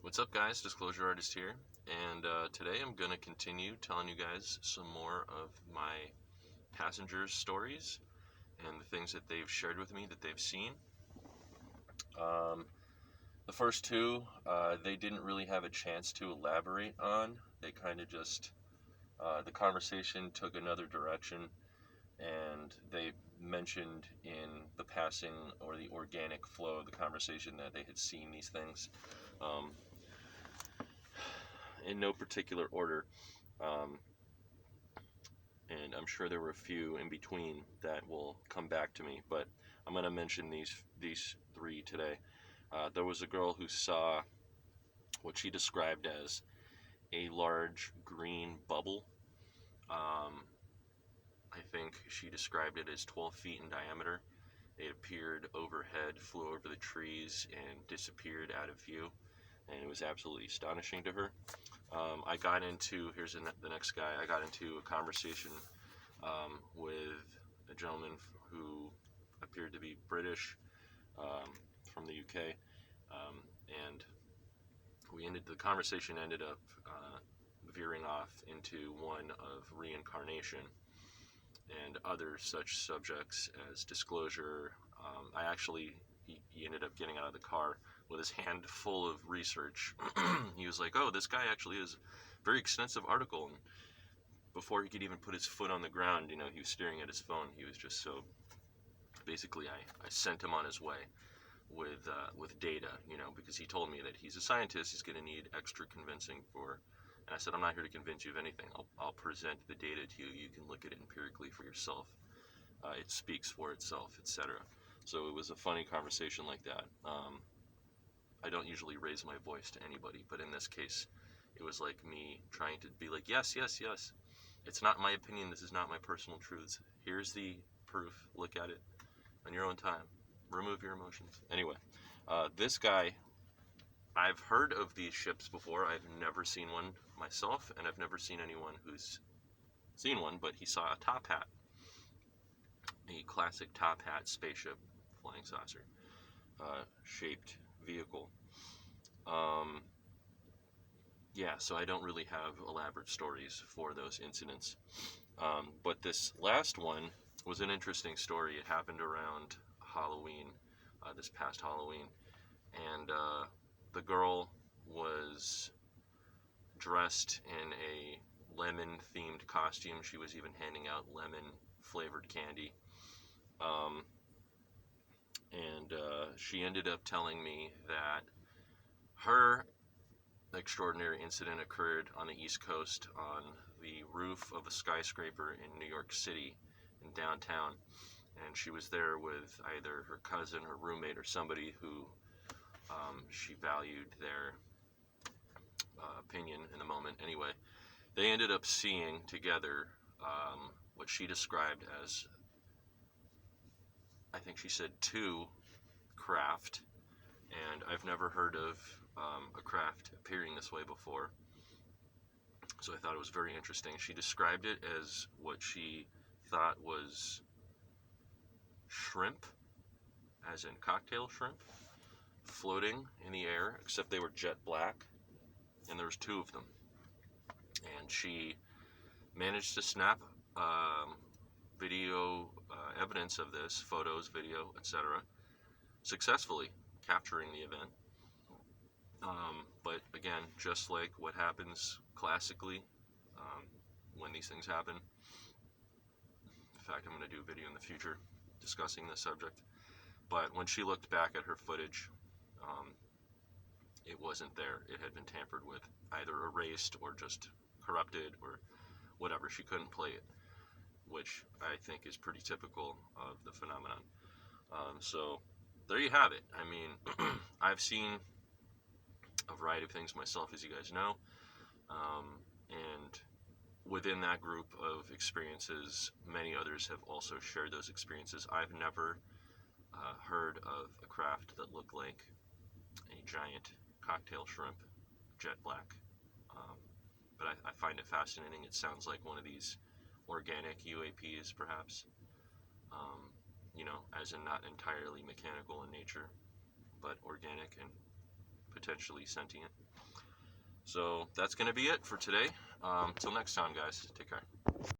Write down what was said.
What's up, guys? Disclosure Artist here, and today I'm going to continue telling you guys some more of my passengers' stories and the things that they've shared with me that they've seen. The first two, they didn't really have a chance to elaborate on. They kind of just, the conversation took another direction, and they mentioned in the passing or the organic flow of the conversation that they had seen these things. In no particular order, and I'm sure there were a few in between that will come back to me, but I'm going to mention these three today. There was a girl who saw what she described as a large green bubble. I think she described it as 12 feet in diameter. It appeared overhead, flew over the trees, and disappeared out of view, and it was absolutely astonishing to her. I got into, here's the next guy, I got into a conversation with a gentleman who appeared to be British, from the UK, and the conversation ended up veering off into one of reincarnation and other such subjects as disclosure. He ended up getting out of the car with his hand full of research. He was like, "Oh, this guy actually is a very extensive article." And before he could even put his foot on the ground, he was staring at his phone. He was just so. Basically, I sent him on his way with data, because he told me that he's a scientist. He's going to need extra convincing for. And I said, I'm not here to convince you of anything. I'll present the data to you. You can look at it empirically for yourself. It speaks for itself, etc. So it was a funny conversation like that. I don't usually raise my voice to anybody, but in this case, it was like me trying to be like, yes, yes, yes. It's not my opinion. This is not my personal truths. Here's the proof. Look at it on your own time. Remove your emotions. Anyway, this guy, I've heard of these ships before. I've never seen one myself, and I've never seen anyone who's seen one, but he saw a top hat. A classic top hat spaceship, flying saucer, shaped vehicle. Yeah, so I don't really have elaborate stories for those incidents. But this last one was an interesting story. It happened around Halloween, this past Halloween. And the girl was dressed in a lemon-themed costume. She was even handing out lemon-flavored candy. And she ended up telling me that her extraordinary incident occurred on the East Coast on the roof of a skyscraper in New York City, in downtown. And she was there with either her cousin, her roommate, or somebody who she valued their opinion in the moment. Anyway, they ended up seeing together what she described as, I think she said, two craft. And I've never heard of a craft appearing this way before. So I thought it was very interesting. She described it as what she thought was shrimp, as in cocktail shrimp, floating in the air, except they were jet black, and there was two of them. And she managed to snap video evidence of this, photos, video, etc., successfully capturing the event. But again, just like what happens classically when these things happen. In fact, I'm going to do a video in the future discussing this subject. But when she looked back at her footage, it wasn't there. It had been tampered with, either erased or just corrupted or whatever. She couldn't play it, which I think is pretty typical of the phenomenon. So there you have it. I mean, I've seen a variety of things myself, as you guys know, and within that group of experiences, many others have also shared those experiences. I've never heard of a craft that looked like a giant cocktail shrimp, jet black. But I find it fascinating. It sounds like one of these organic UAPs, perhaps. As in not entirely mechanical in nature, but organic and potentially sentient. So that's going to be it for today. Till next time, guys. Take care.